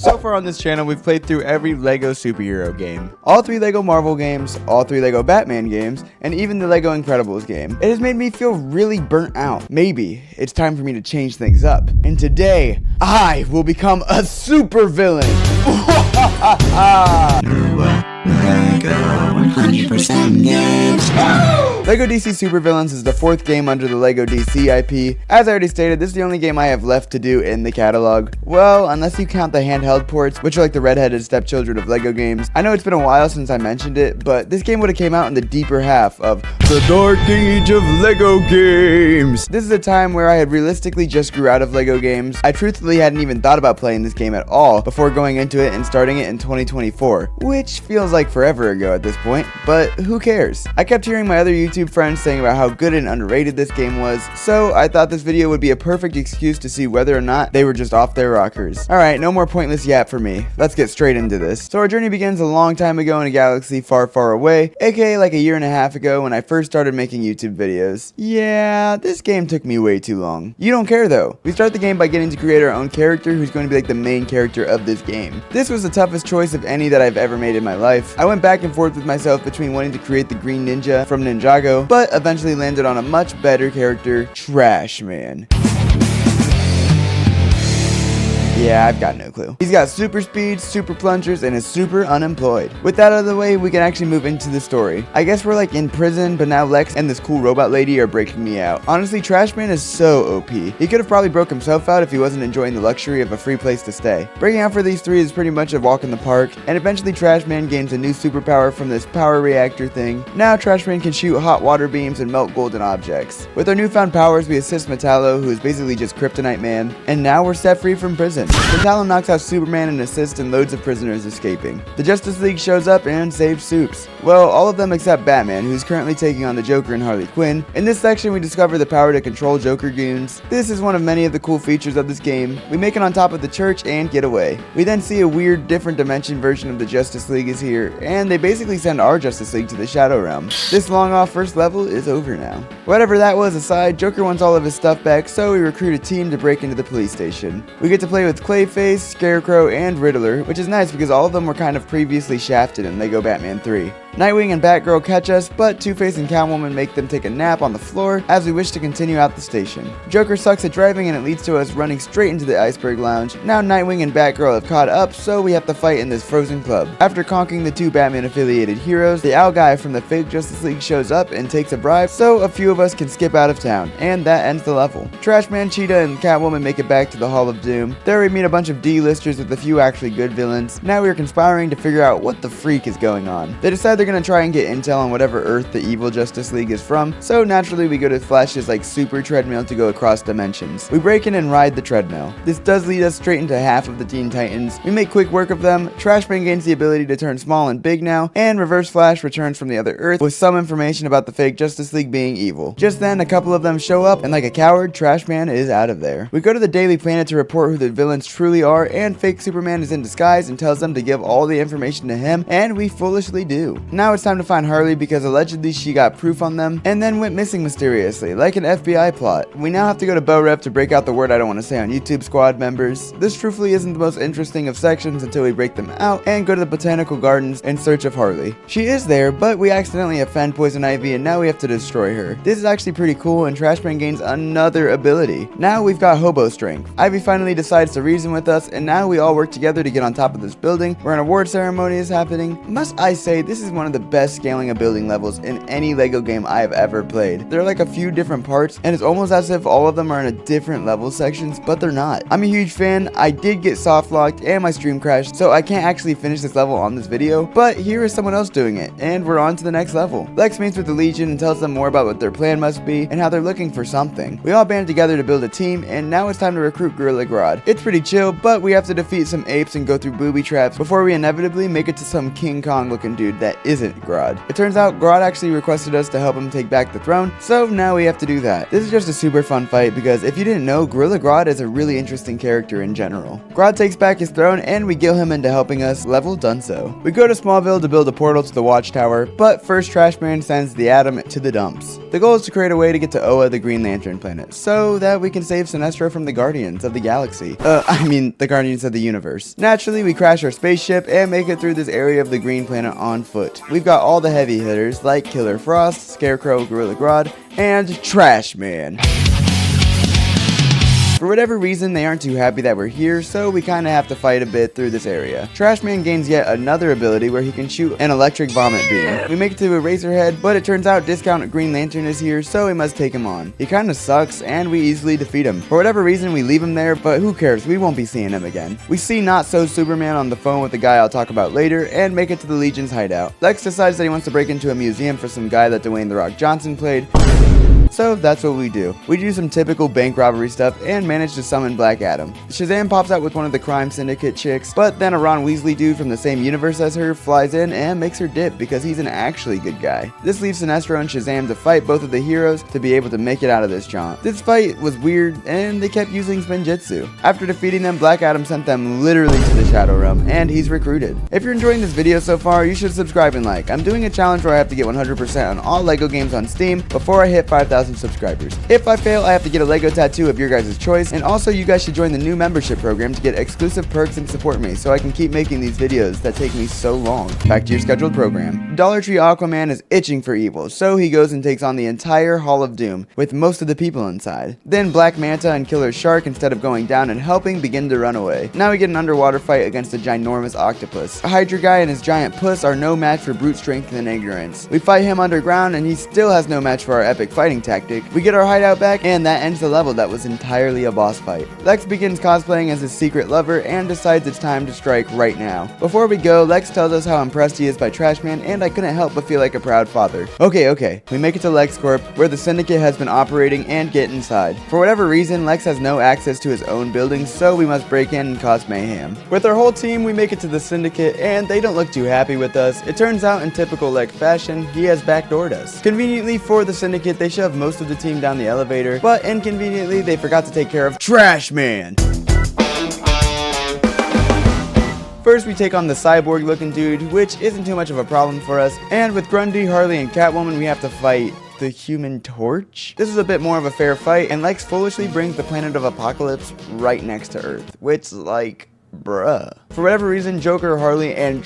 So far on this channel, we've played through every LEGO superhero game, all 3 LEGO Marvel games, all 3 LEGO Batman games, and even the LEGO Incredibles game. It has made me feel really burnt out. Maybe it's time for me to change things up. And today, I will become a supervillain. LEGO 100% games. LEGO DC Supervillains is the 4th game under the LEGO DC IP. As I already stated, this is the only game I have left to do in the catalog. Well, unless you count the handheld ports, which are like the redheaded stepchildren of LEGO games. I know it's been a while since I mentioned it, but this game would have came out in the deeper half of the Dark Age of LEGO games. This is a time where I had realistically just grew out of LEGO games. I truthfully hadn't even thought about playing this game at all before going into it and starting it in 2024, which feels like forever ago at this point, but who cares? I kept hearing my other YouTube friends saying about how good and underrated this game was, so I thought this video would be a perfect excuse to see whether or not they were just off their rockers. Alright, no more pointless yap for me. Let's get straight into this. So our journey begins a long time ago in a galaxy far, far away, aka like a year and a half ago when I first started making YouTube videos. Yeah, this game took me way too long. You don't care though. We start the game by getting to create our own character who's going to be like the main character of this game. This was the toughest choice of any that I've ever made in my life. I went back and forth with myself between wanting to create the Green Ninja from Ninjago, but eventually landed on a much better character, Trash Man. Yeah, I've got no clue. He's got super speed, super plungers, and is super unemployed. With that out of the way, we can actually move into the story. I guess we're like in prison, but now Lex and this cool robot lady are breaking me out. Honestly, Trash Man is so OP. He could have probably broke himself out if he wasn't enjoying the luxury of a free place to stay. Breaking out for these 3 is pretty much a walk in the park, and eventually Trash Man gains a new superpower from this power reactor thing. Now Trash Man can shoot hot water beams and melt golden objects. With our newfound powers, we assist Metallo, who is basically just Kryptonite Man, and now we're set free from prison. Metallo knocks out Superman and assists in loads of prisoners escaping. The Justice League shows up and saves Supes. Well, all of them except Batman, who's currently taking on the Joker and Harley Quinn. In this section, we discover the power to control Joker goons. This is one of many of the cool features of this game. We make it on top of the church and get away. We then see a weird, different dimension version of the Justice League is here, and they basically send our Justice League to the Shadow Realm. This long-off first level is over now. Whatever that was aside, Joker wants all of his stuff back, so we recruit a team to break into the police station. We get to play with Clayface, Scarecrow, and Riddler, which is nice because all of them were kind of previously shafted in LEGO Batman 3. Nightwing and Batgirl catch us, but Two-Face and Catwoman make them take a nap on the floor as we wish to continue out the station. Joker sucks at driving and it leads to us running straight into the Iceberg Lounge. Now Nightwing and Batgirl have caught up, so we have to fight in this frozen club. After conquering the 2 Batman-affiliated heroes, the Owl Guy from the fake Justice League shows up and takes a bribe, so a few of us can skip out of town, and that ends the level. Trash Man, Cheetah, and Catwoman make it back to the Hall of Doom. There we meet a bunch of D-listers with a few actually good villains. Now we are conspiring to figure out what the freak is going on. They decide they're gonna try and get intel on whatever Earth the evil Justice League is from, so naturally we go to Flash's like super treadmill to go across dimensions. We break in and ride the treadmill. This does lead us straight into half of the Teen Titans. We make quick work of them. Trash Man gains the ability to turn small and big now, and Reverse Flash returns from the other Earth with some information about the fake Justice League being evil. Just then, a couple of them show up, and like a coward, Trash Man is out of there. We go to the Daily Planet to report who the villains truly are, and fake Superman is in disguise and tells them to give all the information to him, and we foolishly do. Now it's time to find Harley because allegedly she got proof on them and then went missing mysteriously, like an FBI plot. We now have to go to Bo Rev to break out the word I don't want to say on YouTube squad members. This truthfully isn't the most interesting of sections until we break them out and go to the Botanical Gardens in search of Harley. She is there, but we accidentally offend Poison Ivy and now we have to destroy her. This is actually pretty cool and Trash Man gains another ability. Now we've got Hobo Strength. Ivy finally decides to reason with us and now we all work together to get on top of this building where an award ceremony is happening. Must I say, this is one of the best scaling a building levels in any LEGO game I have ever played. There are like a few different parts and it's almost as if all of them are in a different level sections, but they're not. I'm a huge fan. I did get soft locked and my stream crashed, so I can't actually finish this level on this video, but here is someone else doing it and we're on to the next level. Lex meets with the Legion and tells them more about what their plan must be and how they're looking for something. We all band together to build a team and now it's time to recruit Gorilla Grodd. It's pretty chill, but we have to defeat some apes and go through booby traps before we inevitably make it to some King Kong looking dude that isn't Grodd. It turns out Grodd actually requested us to help him take back the throne, so now we have to do that. This is just a super fun fight because if you didn't know, Gorilla Grodd is a really interesting character in general. Grodd takes back his throne and we guilt him into helping us level Dunzo. We go to Smallville to build a portal to the Watchtower, but first Trashman sends the Atom to the dumps. The goal is to create a way to get to Oa, the Green Lantern planet, so that we can save Sinestro from the Guardians of the Galaxy. The Guardians of the Universe. Naturally, we crash our spaceship and make it through this area of the Green Planet on foot. We've got all the heavy hitters like Killer Frost, Scarecrow, Gorilla Grodd, and Trashman. For whatever reason, they aren't too happy that we're here, so we kinda have to fight a bit through this area. Trashman gains yet another ability where he can shoot an electric vomit beam. We make it to Eraserhead, but it turns out Discount Green Lantern is here, so we must take him on. He kinda sucks, and we easily defeat him. For whatever reason, we leave him there, but who cares, we won't be seeing him again. We see Not So Superman on the phone with the guy I'll talk about later, and make it to the Legion's hideout. Lex decides that he wants to break into a museum for some guy that Dwayne "The Rock" Johnson played. So that's what we do. We do some typical bank robbery stuff and manage to summon Black Adam. Shazam pops out with one of the crime syndicate chicks, but then a Ron Weasley dude from the same universe as her flies in and makes her dip because he's an actually good guy. This leaves Sinestro and Shazam to fight both of the heroes to be able to make it out of this jaunt. This fight was weird and they kept using Spinjitzu. After defeating them, Black Adam sent them literally to the Shadow Realm and he's recruited. If you're enjoying this video so far, you should subscribe and like. I'm doing a challenge where I have to get 100% on all LEGO games on Steam before I hit 5,000 subscribers. If I fail, I have to get a LEGO tattoo of your guys' choice, and also you guys should join the new membership program to get exclusive perks and support me so I can keep making these videos that take me so long. Back to your scheduled program. Dollar Tree Aquaman is itching for evil, so he goes and takes on the entire Hall of Doom with most of the people inside. Then Black Manta and Killer Shark, instead of going down and helping, begin to run away. Now we get an underwater fight against a ginormous octopus. A Hydra guy and his giant puss are no match for brute strength and ignorance. We fight him underground and he still has no match for our epic fighting tactic. We get our hideout back and that ends the level that was entirely a boss fight. Lex begins cosplaying as his secret lover and decides it's time to strike right now. Before we go, Lex tells us how impressed he is by Trashman and I couldn't help but feel like a proud father. Okay, we make it to LexCorp where the syndicate has been operating and get inside. For whatever reason, Lex has no access to his own buildings, so we must break in and cause mayhem. With our whole team, we make it to the syndicate and they don't look too happy with us. It turns out in typical Lex fashion, he has backdoored us. Conveniently for the syndicate, they shove most of the team down the elevator, but inconveniently they forgot to take care of Trashman. First, we take on the cyborg looking dude, which isn't too much of a problem for us, and with Grundy, Harley, and Catwoman we have to fight the Human Torch. This is a bit more of a fair fight, and Lex foolishly brings the planet of Apokolips right next to Earth, which, like, bruh. For whatever reason, Joker, Harley, and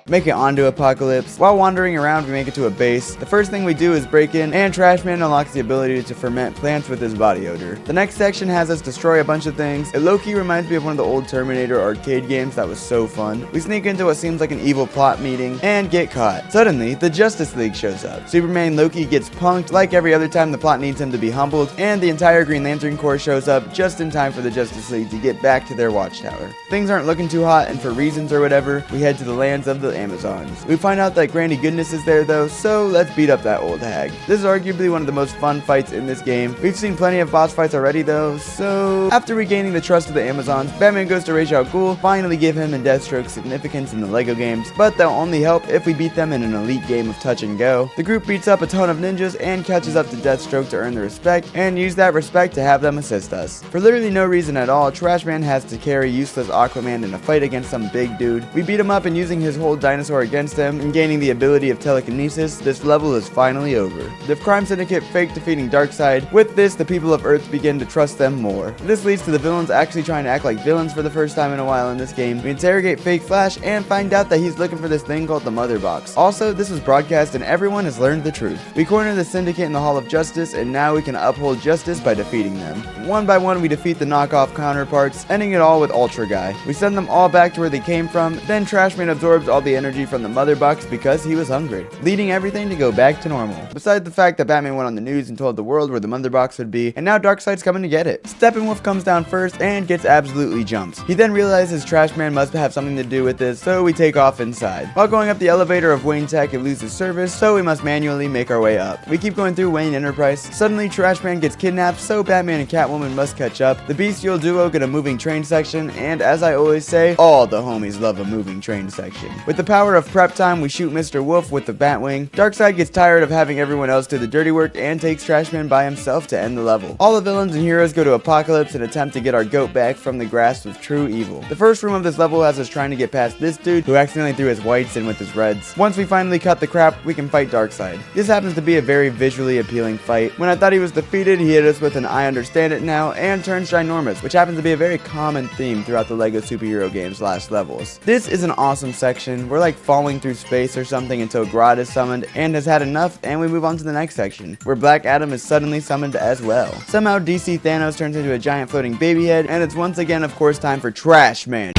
make it onto Apokolips. While wandering around, we make it to a base. The first thing we do is break in, and Trashman unlocks the ability to ferment plants with his body odor. The next section has us destroy a bunch of things. It low-key reminds me of one of the old Terminator arcade games that was so fun. We sneak into what seems like an evil plot meeting, and get caught. Suddenly, the Justice League shows up. Superman Loki gets punked like every other time the plot needs him to be humbled, and the entire Green Lantern Corps shows up just in time for the Justice League to get back to their watchtower. Things aren't looking too hot, and for reasons or whatever, we head to the lands of the Amazons. We find out that Granny Goodness is there though, so let's beat up that old hag. This is arguably one of the most fun fights in this game. We've seen plenty of boss fights already though, so after regaining the trust of the Amazons, Batman goes to Ra's al Ghul, finally give him and Deathstroke significance in the LEGO games, but they'll only help if we beat them in an elite game of touch and go. The group beats up a ton of ninjas and catches up to Deathstroke to earn the respect, and use that respect to have them assist us. For literally no reason at all, Trashman has to carry useless Aquaman in a fight against some big dude. We beat him up, and using his whole dinosaur against him and gaining the ability of telekinesis, this level is finally over. The crime syndicate fake defeating Darkseid. With this, the people of Earth begin to trust them more. This leads to the villains actually trying to act like villains for the first time in a while in this game. We interrogate Fake Flash and find out that he's looking for this thing called the Mother Box. Also, this was broadcast and everyone has learned the truth. We corner the syndicate in the Hall of Justice, and now we can uphold justice by defeating them. One by one, we defeat the knockoff counterparts, ending it all with Ultra Guy. We send them all back to where they came from, then Trashman absorbs all the away energy from the mother box because he was hungry, leading everything to go back to normal. Besides the fact that Batman went on the news and told the world where the mother box would be, and now Darkseid's coming to get it. Steppenwolf comes down first and gets absolutely jumped. He then realizes Trash Man must have something to do with this, so we take off inside. While going up the elevator of Wayne Tech, it loses service, so we must manually make our way up. We keep going through Wayne Enterprise. Suddenly, Trash Man gets kidnapped, so Batman and Catwoman must catch up. The bestial duo get a moving train section, and as I always say, all the homies love a moving train section. With the power of prep time, we shoot Mr. Wolf with the Batwing. Darkseid gets tired of having everyone else do the dirty work and takes Trash Man by himself to end the level. All the villains and heroes go to Apokolips and attempt to get our goat back from the grasp of true evil. The first room of this level has us trying to get past this dude who accidentally threw his whites in with his reds. Once we finally cut the crap, we can fight Darkseid. This happens to be a very visually appealing fight. When I thought he was defeated, he hit us with an I understand it now and turns ginormous, which happens to be a very common theme throughout the LEGO superhero games last levels. This is an awesome section. We're like falling through space or something until Grodd is summoned and has had enough, and we move on to the next section, where Black Adam is suddenly summoned as well. Somehow DC Thanos turns into a giant floating baby head, and it's once again, of course, time for Trash Man.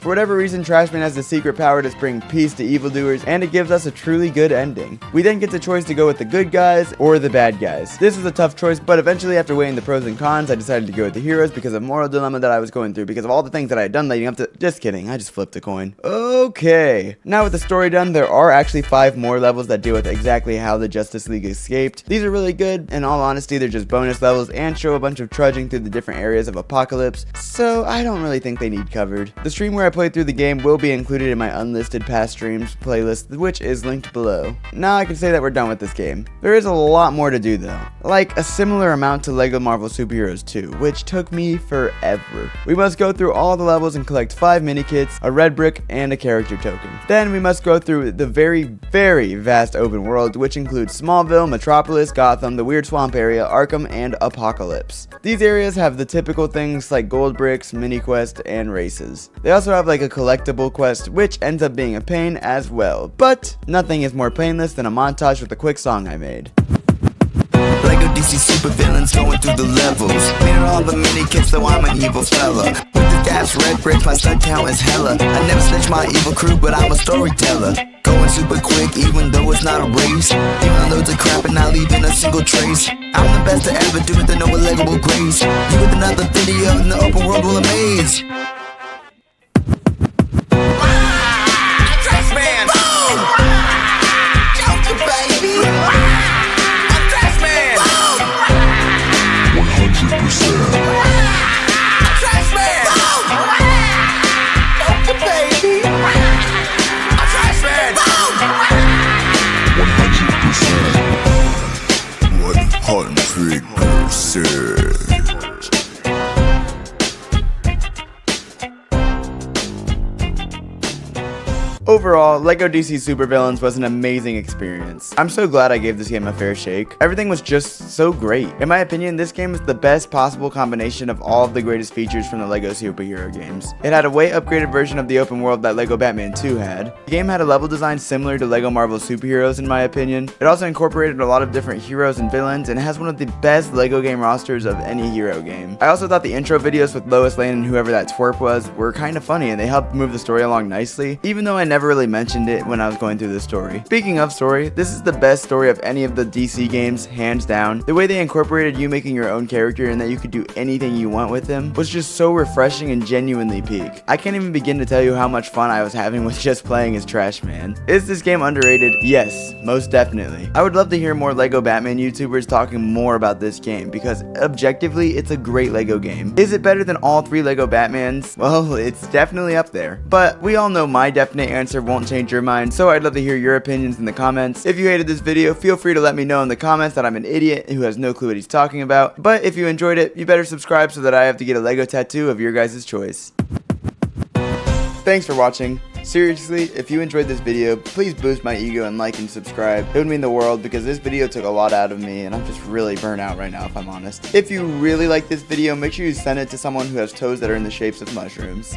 For whatever reason, Trash Man has the secret power to bring peace to evildoers, and it gives us a truly good ending. We then get the choice to go with the good guys or the bad guys. This was a tough choice, but eventually after weighing the pros and cons, I decided to go with the heroes because of moral dilemma that I was going through because of all the things that I had done leading up to— just kidding, I just flipped a coin. Okay, now with the story done, there are actually 5 more levels that deal with exactly how the Justice League escaped. These are really good. In all honesty, they're just bonus levels and show a bunch of trudging through the different areas of Apokolips, so I don't really think they need covered. The stream where I played through the game will be included in my unlisted past streams playlist, which is linked below. Now I can say that we're done with this game. There is a lot more to do though, like a similar amount to LEGO Marvel Superheroes 2, which took me forever. We must go through all the levels and collect 5 mini kits, a red brick, and a character token. Then we must go through the very vast open world, which includes Smallville, Metropolis, Gotham, the Weird Swamp area, Arkham, and Apokolips. These areas have the typical things like gold bricks, mini quest, and races. They also have like a collectible quest, which ends up being a pain as well. But nothing is more painless than a montage with a quick song I made. Lego DC Supervillains going through the levels. Clear all the mini kits, though I'm an evil fella. With the gas, red bricks, my stunt count is hella. I never snitch my evil crew, but I'm a storyteller. Going super quick, even though it's not a race. Doing loads of crap and not leaving a single trace. I'm the best to ever do it, the no illegible grace. You with another video, and the open world will amaze. Overall, LEGO DC Supervillains was an amazing experience. I'm so glad I gave this game a fair shake. Everything was just so great. In my opinion, this game is the best possible combination of all of the greatest features from the LEGO superhero games. It had a way upgraded version of the open world that LEGO Batman 2 had. The game had a level design similar to LEGO Marvel Superheroes in my opinion. It also incorporated a lot of different heroes and villains, and has one of the best LEGO game rosters of any hero game. I also thought the intro videos with Lois Lane and whoever that twerp was were kind of funny, and they helped move the story along nicely, even though I never really mentioned it when I was going through the story. Speaking of story, this is the best story of any of the DC games, hands down. The way they incorporated you making your own character and that you could do anything you want with him was just so refreshing and genuinely peak. I can't even begin to tell you how much fun I was having with just playing as Trash Man. Is this game underrated? Yes, most definitely. I would love to hear more LEGO Batman YouTubers talking more about this game because objectively, it's a great LEGO game. Is it better than all 3 LEGO Batmans? Well, it's definitely up there. But we all know my definite answer won't change your mind, so I'd love to hear your opinions in the comments. If you hated this video, feel free to let me know in the comments that I'm an idiot who has no clue what he's talking about. But if you enjoyed it, you better subscribe so that I have to get a LEGO tattoo of your guys' choice. Thanks for watching. Seriously, if you enjoyed this video, please boost my ego and like and subscribe. It would mean the world because this video took a lot out of me and I'm just really burnt out right now if I'm honest. If you really like this video, make sure you send it to someone who has toes that are in the shapes of mushrooms.